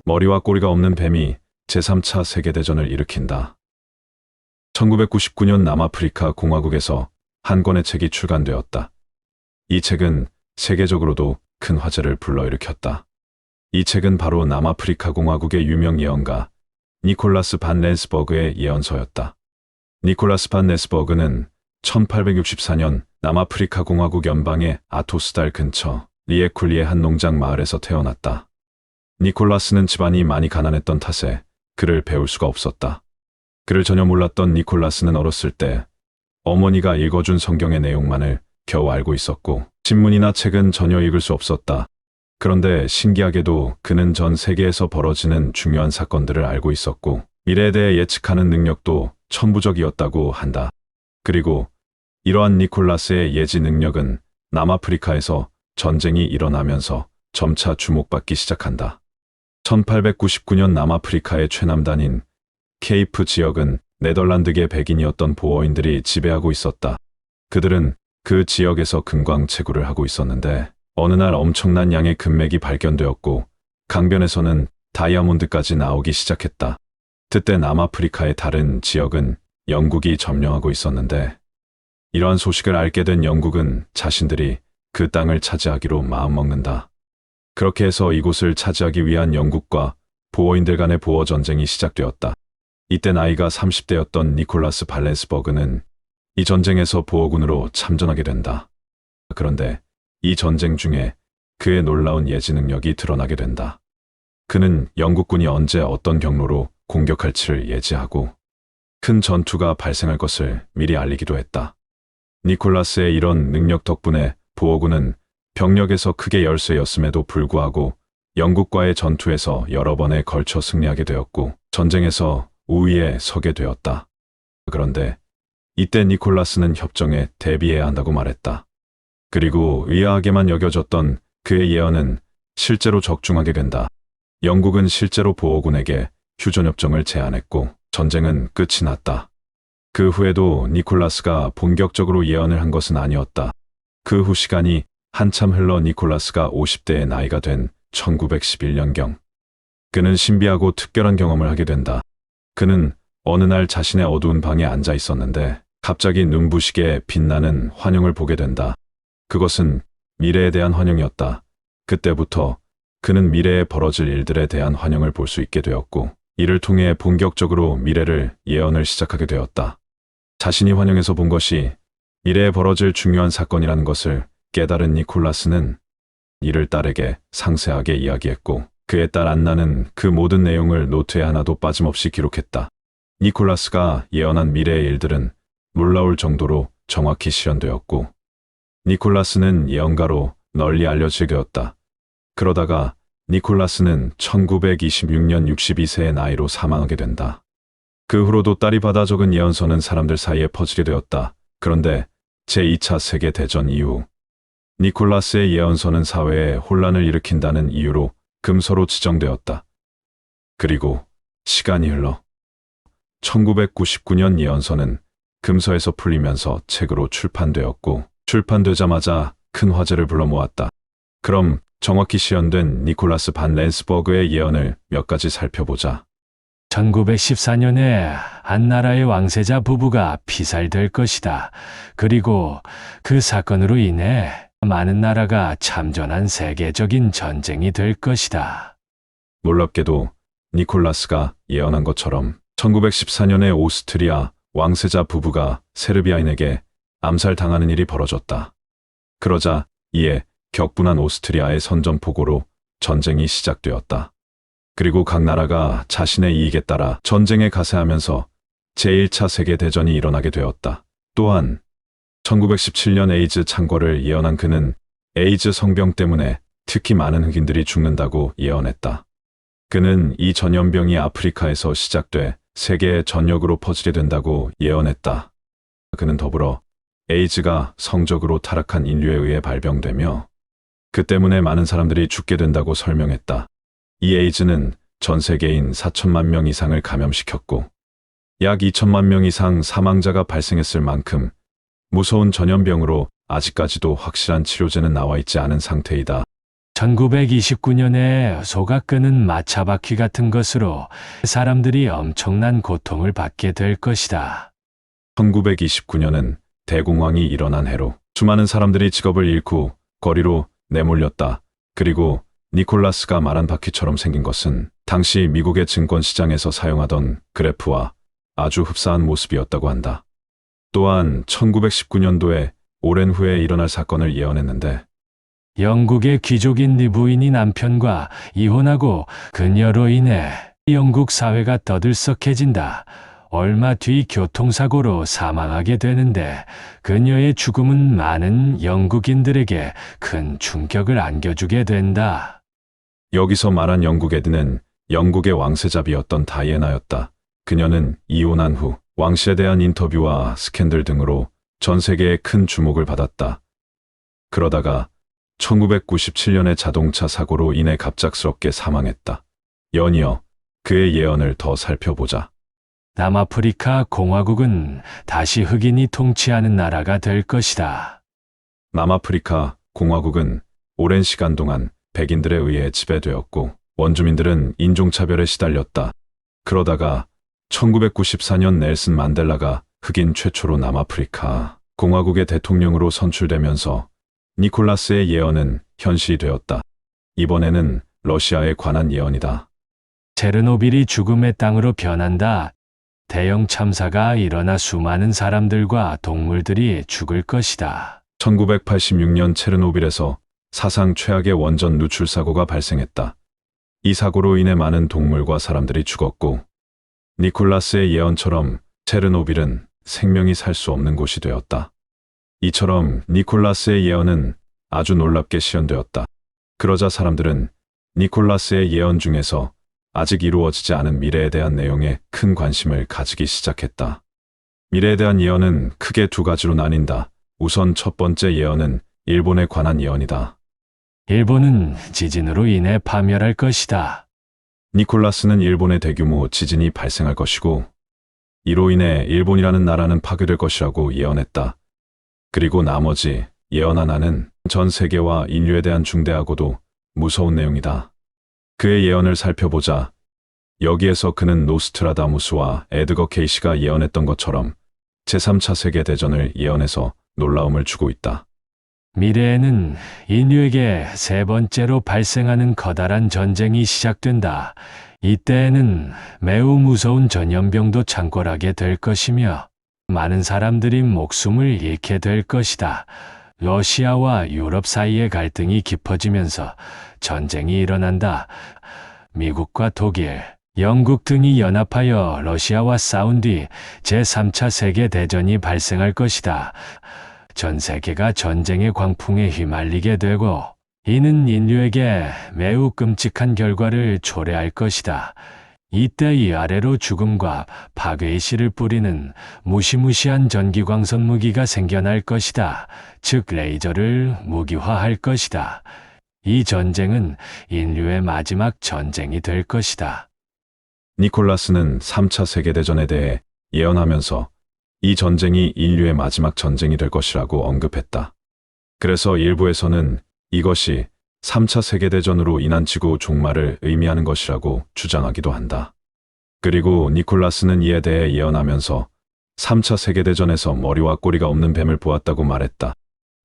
머리와 꼬리가 없는 뱀이 제3차 세계대전을 일으킨다. 1999년 남아프리카 공화국에서 한 권의 책이 출간되었다. 이 책은 세계적으로도 큰 화제를 불러일으켰다. 이 책은 바로 남아프리카 공화국의 유명 예언가 니콜라스 반 렌스버그의 예언서였다. 니콜라스 반 렌스버그는 1864년 남아프리카 공화국 연방의 아토스달 근처 리에쿨리의 한 농장 마을에서 태어났다. 니콜라스는 집안이 많이 가난했던 탓에 글을 배울 수가 없었다. 글을 전혀 몰랐던 니콜라스는 어렸을 때 어머니가 읽어준 성경의 내용만을 겨우 알고 있었고 신문이나 책은 전혀 읽을 수 없었다. 그런데 신기하게도 그는 전 세계에서 벌어지는 중요한 사건들을 알고 있었고 미래에 대해 예측하는 능력도 천부적이었다고 한다. 그리고 이러한 니콜라스의 예지 능력은 남아프리카에서 전쟁이 일어나면서 점차 주목받기 시작한다. 1899년 남아프리카의 최남단인 케이프 지역은 네덜란드계 백인이었던 보어인들이 지배하고 있었다. 그들은 그 지역에서 금광채굴을 하고 있었는데 어느 날 엄청난 양의 금맥이 발견되었고 강변에서는 다이아몬드까지 나오기 시작했다. 그때 남아프리카의 다른 지역은 영국이 점령하고 있었는데 이러한 소식을 알게 된 영국은 자신들이 그 땅을 차지하기로 마음먹는다. 그렇게 해서 이곳을 차지하기 위한 영국과 보어인들 간의 보어 전쟁이 시작되었다. 이때 나이가 30대였던 니콜라스 발렌스버그는 이 전쟁에서 보어군으로 참전하게 된다. 그런데 이 전쟁 중에 그의 놀라운 예지 능력이 드러나게 된다. 그는 영국군이 언제 어떤 경로로 공격할지를 예지하고 큰 전투가 발생할 것을 미리 알리기도 했다. 니콜라스의 이런 능력 덕분에 보어군은 병력에서 크게 열세였음에도 불구하고 영국과의 전투에서 여러 번에 걸쳐 승리하게 되었고 전쟁에서 우위에 서게 되었다. 그런데 이때 니콜라스는 협정에 대비해야 한다고 말했다. 그리고 의아하게만 여겨졌던 그의 예언은 실제로 적중하게 된다. 영국은 실제로 보어군에게 휴전협정을 제안했고 전쟁은 끝이 났다. 그 후에도 니콜라스가 본격적으로 예언을 한 것은 아니었다. 그 후 시간이 한참 흘러 니콜라스가 50대의 나이가 된 1911년경. 그는 신비하고 특별한 경험을 하게 된다. 그는 어느 날 자신의 어두운 방에 앉아 있었는데 갑자기 눈부시게 빛나는 환영을 보게 된다. 그것은 미래에 대한 환영이었다. 그때부터 그는 미래에 벌어질 일들에 대한 환영을 볼 수 있게 되었고 이를 통해 본격적으로 미래를 예언을 시작하게 되었다. 자신이 환영에서 본 것이 미래에 벌어질 중요한 사건이라는 것을 깨달은 니콜라스는 이를 딸에게 상세하게 이야기했고 그의 딸 안나는 그 모든 내용을 노트에 하나도 빠짐없이 기록했다. 니콜라스가 예언한 미래의 일들은 놀라울 정도로 정확히 실현되었고 니콜라스는 예언가로 널리 알려지게 되었다. 그러다가 니콜라스는 1926년 62세의 나이로 사망하게 된다. 그 후로도 딸이 받아 적은 예언서는 사람들 사이에 퍼지게 되었다. 그런데 제2차 세계대전 이후 니콜라스의 예언서는 사회에 혼란을 일으킨다는 이유로 금서로 지정되었다. 그리고 시간이 흘러 1999년 예언서는 금서에서 풀리면서 책으로 출판되었고 출판되자마자 큰 화제를 불러 모았다. 그럼 정확히 시연된 니콜라스 반 렌스버그의 예언을 몇 가지 살펴보자. 1914년에 한 나라의 왕세자 부부가 피살될 것이다. 그리고 그 사건으로 인해 많은 나라가 참전한 세계적인 전쟁이 될 것이다. 놀랍게도 니콜라스가 예언한 것처럼 1914년에 오스트리아 왕세자 부부가 세르비아인에게 암살당하는 일이 벌어졌다. 그러자 이에 격분한 오스트리아의 선전포고로 전쟁이 시작되었다. 그리고 각 나라가 자신의 이익에 따라 전쟁에 가세하면서 제1차 세계대전이 일어나게 되었다. 또한 1917년 에이즈 창궐을 예언한 그는 에이즈 성병 때문에 특히 많은 흑인들이 죽는다고 예언했다. 그는 이 전염병이 아프리카에서 시작돼 세계에 전역으로 퍼지게 된다고 예언했다. 그는 더불어 에이즈가 성적으로 타락한 인류에 의해 발병되며 그 때문에 많은 사람들이 죽게 된다고 설명했다. 이 에이즈는 전 세계인 4천만 명 이상을 감염시켰고 약 2천만 명 이상 사망자가 발생했을 만큼 무서운 전염병으로 아직까지도 확실한 치료제는 나와 있지 않은 상태이다. 1929년에 소가 끄는 마차바퀴 같은 것으로 사람들이 엄청난 고통을 받게 될 것이다. 1929년은 대공황이 일어난 해로 수많은 사람들이 직업을 잃고 거리로 내몰렸다. 그리고 니콜라스가 말한 바퀴처럼 생긴 것은 당시 미국의 증권시장에서 사용하던 그래프와 아주 흡사한 모습이었다고 한다. 또한 1919년도에 오랜 후에 일어날 사건을 예언했는데 영국의 귀족인 네 부인이 남편과 이혼하고 그녀로 인해 영국 사회가 떠들썩해진다. 얼마 뒤 교통사고로 사망하게 되는데 그녀의 죽음은 많은 영국인들에게 큰 충격을 안겨주게 된다. 여기서 말한 영국 에드는 영국의 왕세자비였던 다이애나였다. 그녀는 이혼한 후 왕실에 대한 인터뷰와 스캔들 등으로 전 세계에 큰 주목을 받았다. 그러다가 1997년에 자동차 사고로 인해 갑작스럽게 사망했다. 연이어 그의 예언을 더 살펴보자. 남아프리카 공화국은 다시 흑인이 통치하는 나라가 될 것이다. 남아프리카 공화국은 오랜 시간 동안 백인들에 의해 지배되었고 원주민들은 인종차별에 시달렸다. 그러다가 1994년 넬슨 만델라가 흑인 최초로 남아프리카 공화국의 대통령으로 선출되면서 니콜라스의 예언은 현실이 되었다. 이번에는 러시아에 관한 예언이다. 체르노빌이 죽음의 땅으로 변한다. 대형 참사가 일어나 수많은 사람들과 동물들이 죽을 것이다. 1986년 체르노빌에서 사상 최악의 원전 누출 사고가 발생했다. 이 사고로 인해 많은 동물과 사람들이 죽었고 니콜라스의 예언처럼 체르노빌은 생명이 살 수 없는 곳이 되었다. 이처럼 니콜라스의 예언은 아주 놀랍게 실현되었다. 그러자 사람들은 니콜라스의 예언 중에서 아직 이루어지지 않은 미래에 대한 내용에 큰 관심을 가지기 시작했다. 미래에 대한 예언은 크게 두 가지로 나뉜다. 우선 첫 번째 예언은 일본에 관한 예언이다. 일본은 지진으로 인해 파멸할 것이다. 니콜라스는 일본의 대규모 지진이 발생할 것이고 이로 인해 일본이라는 나라는 파괴될 것이라고 예언했다. 그리고 나머지 예언 하나는 전 세계와 인류에 대한 중대하고도 무서운 내용이다. 그의 예언을 살펴보자. 여기에서 그는 노스트라다무스와 에드거 케이시가 예언했던 것처럼 제3차 세계대전을 예언해서 놀라움을 주고 있다. 미래에는 인류에게 세 번째로 발생하는 커다란 전쟁이 시작된다. 이때에는 매우 무서운 전염병도 창궐하게 될 것이며 많은 사람들이 목숨을 잃게 될 것이다. 러시아와 유럽 사이의 갈등이 깊어지면서 전쟁이 일어난다. 미국과 독일, 영국 등이 연합하여 러시아와 싸운 뒤 제3차 세계대전이 발생할 것이다. 전 세계가 전쟁의 광풍에 휘말리게 되고 이는 인류에게 매우 끔찍한 결과를 초래할 것이다. 이때 이 아래로 죽음과 파괴의 씨를 뿌리는 무시무시한 전기광선 무기가 생겨날 것이다. 즉 레이저를 무기화할 것이다. 이 전쟁은 인류의 마지막 전쟁이 될 것이다. 니콜라스는 3차 세계대전에 대해 예언하면서 이 전쟁이 인류의 마지막 전쟁이 될 것이라고 언급했다. 그래서 일부에서는 이것이 3차 세계대전으로 인한 지구 종말을 의미하는 것이라고 주장하기도 한다. 그리고 니콜라스는 이에 대해 예언하면서 3차 세계대전에서 머리와 꼬리가 없는 뱀을 보았다고 말했다.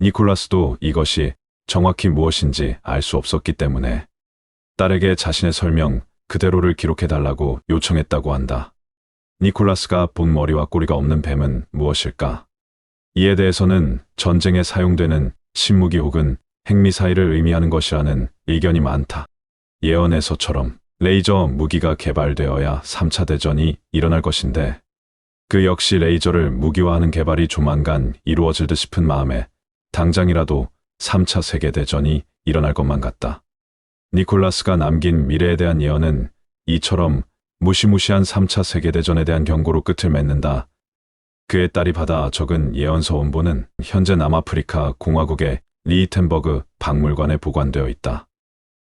니콜라스도 이것이 정확히 무엇인지 알 수 없었기 때문에 딸에게 자신의 설명 그대로를 기록해달라고 요청했다고 한다. 니콜라스가 본 머리와 꼬리가 없는 뱀은 무엇일까? 이에 대해서는 전쟁에 사용되는 신무기 혹은 핵미사일을 의미하는 것이라는 의견이 많다. 예언에서처럼 레이저 무기가 개발되어야 3차 대전이 일어날 것인데 그 역시 레이저를 무기화하는 개발이 조만간 이루어질 듯 싶은 마음에 당장이라도 3차 세계대전이 일어날 것만 같다. 니콜라스가 남긴 미래에 대한 예언은 이처럼 무시무시한 3차 세계대전에 대한 경고로 끝을 맺는다. 그의 딸이 받아 적은 예언서 원본은 현재 남아프리카 공화국의 리히텐버그 박물관에 보관되어 있다.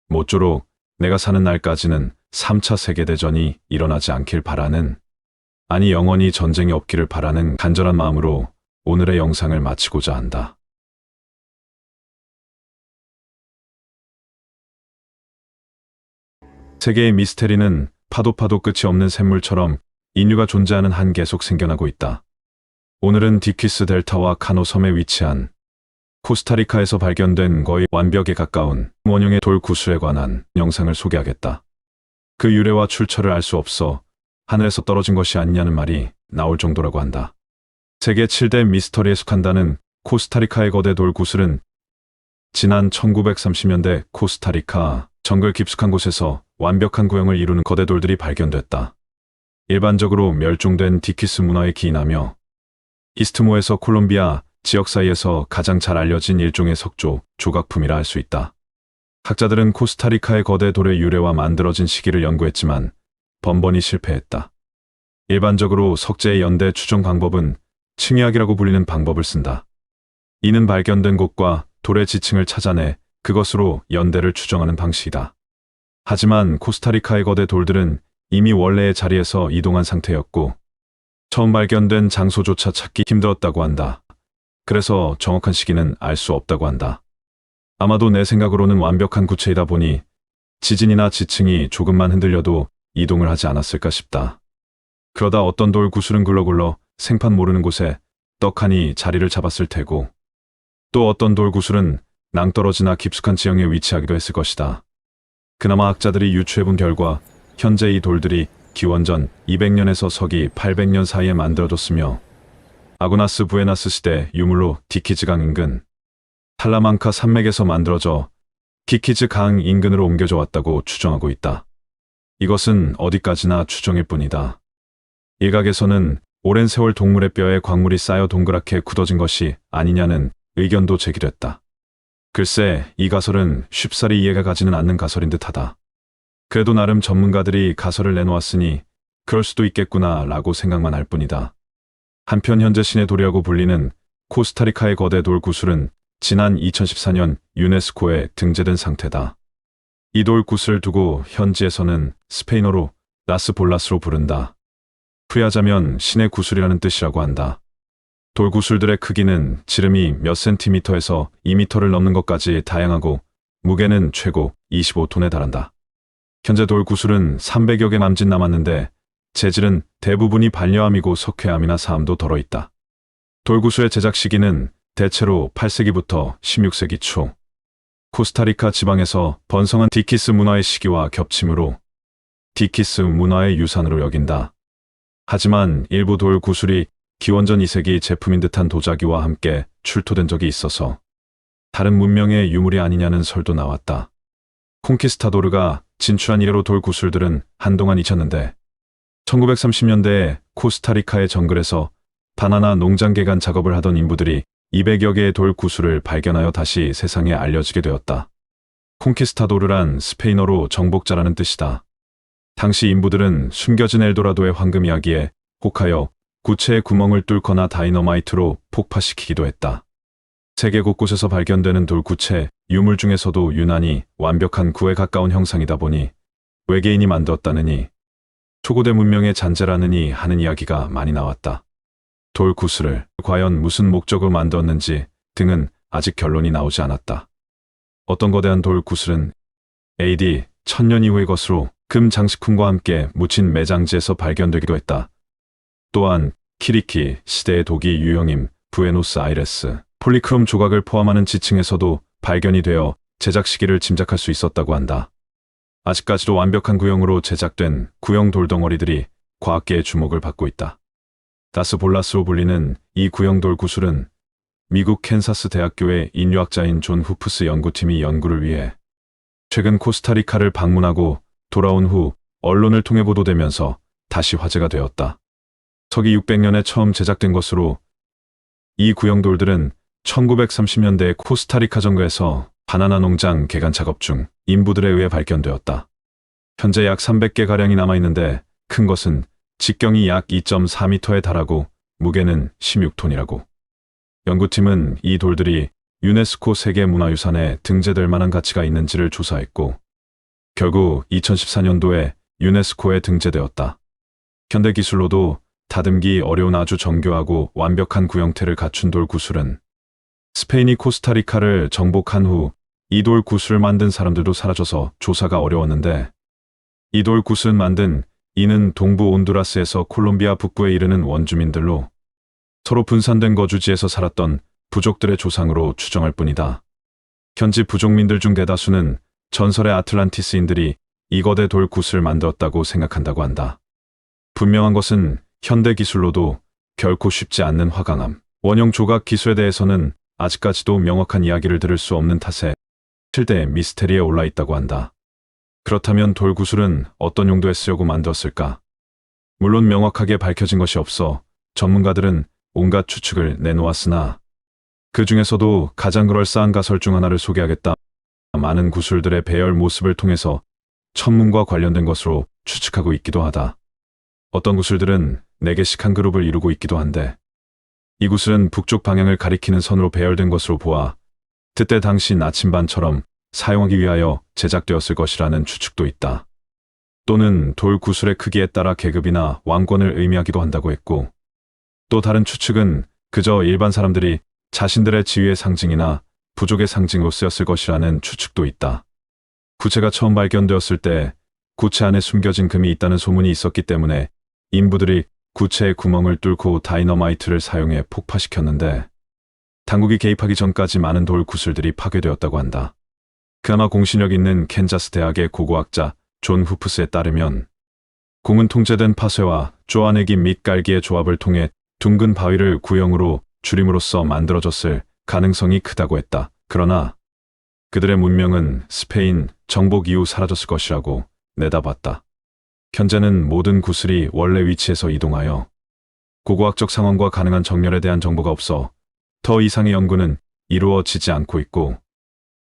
모쪼록 내가 사는 날까지는 3차 세계대전이 일어나지 않길 바라는, 아니 영원히 전쟁이 없기를 바라는 간절한 마음으로 오늘의 영상을 마치고자 한다. 세계의 미스테리는 파도 끝이 없는 샘물처럼 인류가 존재하는 한 계속 생겨나고 있다. 오늘은 디퀴스 델타와 카노 섬에 위치한 코스타리카에서 발견된 거의 완벽에 가까운 원형의 돌 구슬에 관한 영상을 소개하겠다. 그 유래와 출처를 알 수 없어 하늘에서 떨어진 것이 아니냐는 말이 나올 정도라고 한다. 세계 7대 미스터리에 속한다는 코스타리카의 거대 돌 구슬은 지난 1930년대 코스타리카 정글 깊숙한 곳에서 완벽한 구형을 이루는 거대 돌들이 발견됐다. 일반적으로 멸종된 디퀴스 문화에 기인하며 이스트모에서 콜롬비아 지역 사이에서 가장 잘 알려진 일종의 석조, 조각품이라 할 수 있다. 학자들은 코스타리카의 거대 돌의 유래와 만들어진 시기를 연구했지만 번번이 실패했다. 일반적으로 석재의 연대 추정 방법은 층위학이라고 불리는 방법을 쓴다. 이는 발견된 곳과 돌의 지층을 찾아내 그것으로 연대를 추정하는 방식이다. 하지만 코스타리카의 거대 돌들은 이미 원래의 자리에서 이동한 상태였고 처음 발견된 장소조차 찾기 힘들었다고 한다. 그래서 정확한 시기는 알 수 없다고 한다. 아마도 내 생각으로는 완벽한 구체이다 보니 지진이나 지층이 조금만 흔들려도 이동을 하지 않았을까 싶다. 그러다 어떤 돌 구슬은 굴러굴러 생판 모르는 곳에 떡하니 자리를 잡았을 테고 또 어떤 돌 구슬은 낭떠러지나 깊숙한 지형에 위치하기도 했을 것이다. 그나마 학자들이 유추해본 결과 현재 이 돌들이 기원전 200년에서 서기 800년 사이에 만들어졌으며 아구나스 부에나스 시대 유물로 디키즈 강 인근 탈라망카 산맥에서 만들어져 키키즈 강 인근으로 옮겨져 왔다고 추정하고 있다. 이것은 어디까지나 추정일 뿐이다. 일각에서는 오랜 세월 동물의 뼈에 광물이 쌓여 동그랗게 굳어진 것이 아니냐는 의견도 제기됐다. 글쎄, 이 가설은 쉽사리 이해가 가지는 않는 가설인 듯하다. 그래도 나름 전문가들이 가설을 내놓았으니 그럴 수도 있겠구나 라고 생각만 할 뿐이다. 한편 현재 신의 돌이라고 불리는 코스타리카의 거대 돌 구슬은 지난 2014년 유네스코에 등재된 상태다. 이 돌 구슬을 두고 현지에서는 스페인어로 라스볼라스로 부른다. 풀이하자면 신의 구슬이라는 뜻이라고 한다. 돌 구슬들의 크기는 지름이 몇 센티미터에서 2미터를 넘는 것까지 다양하고 무게는 최고 25톤에 달한다. 현재 돌 구슬은 300여 개 남짓 남았는데 재질은 대부분이 반려암이고 석회암이나 사암도 덜어있다. 돌 구슬의 제작 시기는 대체로 8세기부터 16세기 초 코스타리카 지방에서 번성한 디키스 문화의 시기와 겹치므로 디키스 문화의 유산으로 여긴다. 하지만 일부 돌 구슬이 기원전 2세기 제품인 듯한 도자기와 함께 출토된 적이 있어서 다른 문명의 유물이 아니냐는 설도 나왔다. 콩키스타도르가 진출한 이래로 돌 구슬들은 한동안 잊혔는데 1930년대에 코스타리카의 정글에서 바나나 농장 개간 작업을 하던 인부들이 200여 개의 돌 구슬을 발견하여 다시 세상에 알려지게 되었다. 콩키스타도르란 스페인어로 정복자라는 뜻이다. 당시 인부들은 숨겨진 엘도라도의 황금 이야기에 혹하여 구체의 구멍을 뚫거나 다이너마이트로 폭파시키기도 했다. 세계 곳곳에서 발견되는 돌구체 유물 중에서도 유난히 완벽한 구에 가까운 형상이다 보니 외계인이 만들었다느니 초고대 문명의 잔재라느니 하는 이야기가 많이 나왔다. 돌 구슬을 과연 무슨 목적으로 만들었는지 등은 아직 결론이 나오지 않았다. 어떤 거대한 돌 구슬은 AD 1000년 이후의 것으로 금 장식품과 함께 묻힌 매장지에서 발견되기도 했다. 또한 키리키 시대의 도기 유형임 부에노스 아이레스 폴리크롬 조각을 포함하는 지층에서도 발견이 되어 제작 시기를 짐작할 수 있었다고 한다. 아직까지도 완벽한 구형으로 제작된 구형 돌덩어리들이 과학계의 주목을 받고 있다. 라스볼라스로 불리는 이 구형 돌 구슬은 미국 캔사스 대학교의 인류학자인 존 후프스 연구팀이 연구를 위해 최근 코스타리카를 방문하고 돌아온 후 언론을 통해 보도되면서 다시 화제가 되었다. 서기 600년에 처음 제작된 것으로 이 구형 돌들은 1930년대 코스타리카 정글에서 바나나 농장 개간 작업 중 인부들에 의해 발견되었다. 현재 약 300개가량이 남아있는데 큰 것은 직경이 약 2.4m에 달하고 무게는 16톤이라고. 연구팀은 이 돌들이 유네스코 세계문화유산에 등재될 만한 가치가 있는지를 조사했고 결국 2014년도에 유네스코에 등재되었다. 현대 기술로도 다듬기 어려운 아주 정교하고 완벽한 구형태를 갖춘 돌 구슬은 스페인이 코스타리카를 정복한 후 이 돌 구슬을 만든 사람들도 사라져서 조사가 어려웠는데 이 돌 구슬은 만든 이는 동부 온두라스에서 콜롬비아 북부에 이르는 원주민들로 서로 분산된 거주지에서 살았던 부족들의 조상으로 추정할 뿐이다. 현지 부족민들 중 대다수는 전설의 아틀란티스인들이 이 거대 돌 구슬을 만들었다고 생각한다고 한다. 분명한 것은 현대 기술로도 결코 쉽지 않는 화강암, 원형 조각 기술에 대해서는 아직까지도 명확한 이야기를 들을 수 없는 탓에 실대 미스테리에 올라 있다고 한다. 그렇다면 돌 구슬은 어떤 용도에 쓰려고 만들었을까? 물론 명확하게 밝혀진 것이 없어 전문가들은 온갖 추측을 내놓았으나 그 중에서도 가장 그럴싸한 가설 중 하나를 소개하겠다. 많은 구슬들의 배열 모습을 통해서 천문과 관련된 것으로 추측하고 있기도 하다. 어떤 구슬들은 4개씩 한 그룹을 이루고 있기도 한데 이 구슬은 북쪽 방향을 가리키는 선으로 배열된 것으로 보아 그때 당시 나침반처럼 사용하기 위하여 제작되었을 것이라는 추측도 있다. 또는 돌 구슬의 크기에 따라 계급이나 왕권을 의미하기도 한다고 했고 또 다른 추측은 그저 일반 사람들이 자신들의 지위의 상징이나 부족의 상징으로 쓰였을 것이라는 추측도 있다. 구체가 처음 발견되었을 때 구체 안에 숨겨진 금이 있다는 소문이 있었기 때문에 인부들이 구체의 구멍을 뚫고 다이너마이트를 사용해 폭파시켰는데 당국이 개입하기 전까지 많은 돌 구슬들이 파괴되었다고 한다. 그나마 공신력 있는 캔자스 대학의 고고학자 존 후프스에 따르면 공은 통제된 파쇄와 쪼아내기 및 깔기의 조합을 통해 둥근 바위를 구형으로 줄임으로써 만들어졌을 가능성이 크다고 했다. 그러나 그들의 문명은 스페인 정복 이후 사라졌을 것이라고 내다봤다. 현재는 모든 구슬이 원래 위치에서 이동하여 고고학적 상황과 가능한 정렬에 대한 정보가 없어 더 이상의 연구는 이루어지지 않고 있고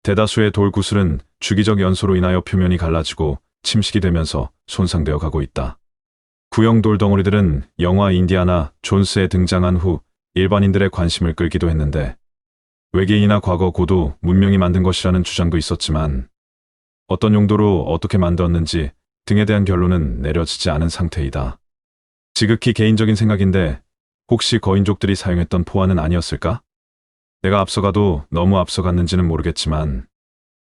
대다수의 돌 구슬은 주기적 연소로 인하여 표면이 갈라지고 침식이 되면서 손상되어 가고 있다. 구형 돌 덩어리들은 영화 인디아나 존스에 등장한 후 일반인들의 관심을 끌기도 했는데 외계인이나 과거 고도 문명이 만든 것이라는 주장도 있었지만 어떤 용도로 어떻게 만들었는지 등에 대한 결론은 내려지지 않은 상태이다. 지극히 개인적인 생각인데 혹시 거인족들이 사용했던 포화는 아니었을까? 내가 앞서가도 너무 앞서갔는지는 모르겠지만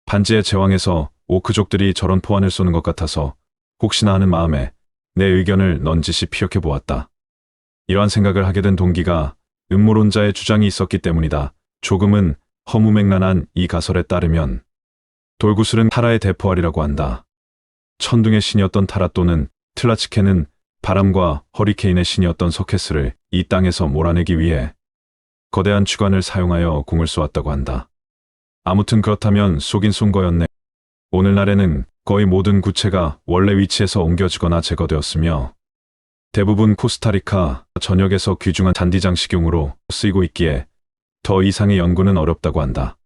반지의 제왕에서 오크족들이 저런 포환을 쏘는 것 같아서 혹시나 하는 마음에 내 의견을 넌지시 피력해 보았다. 이러한 생각을 하게 된 동기가 음모론자의 주장이 있었기 때문이다. 조금은 허무맹랑한 이 가설에 따르면 돌구슬은 타라의 대포알이라고 한다. 천둥의 신이었던 타라 또는 틀라치케는 바람과 허리케인의 신이었던 소케스를 이 땅에서 몰아내기 위해 거대한 주관을 사용하여 공을 쏘았다고 한다. 아무튼 그렇다면 쏘긴 쏜 거였네. 오늘날에는 거의 모든 구체가 원래 위치에서 옮겨지거나 제거되었으며 대부분 코스타리카 전역에서 귀중한 잔디장식용으로 쓰이고 있기에 더 이상의 연구는 어렵다고 한다.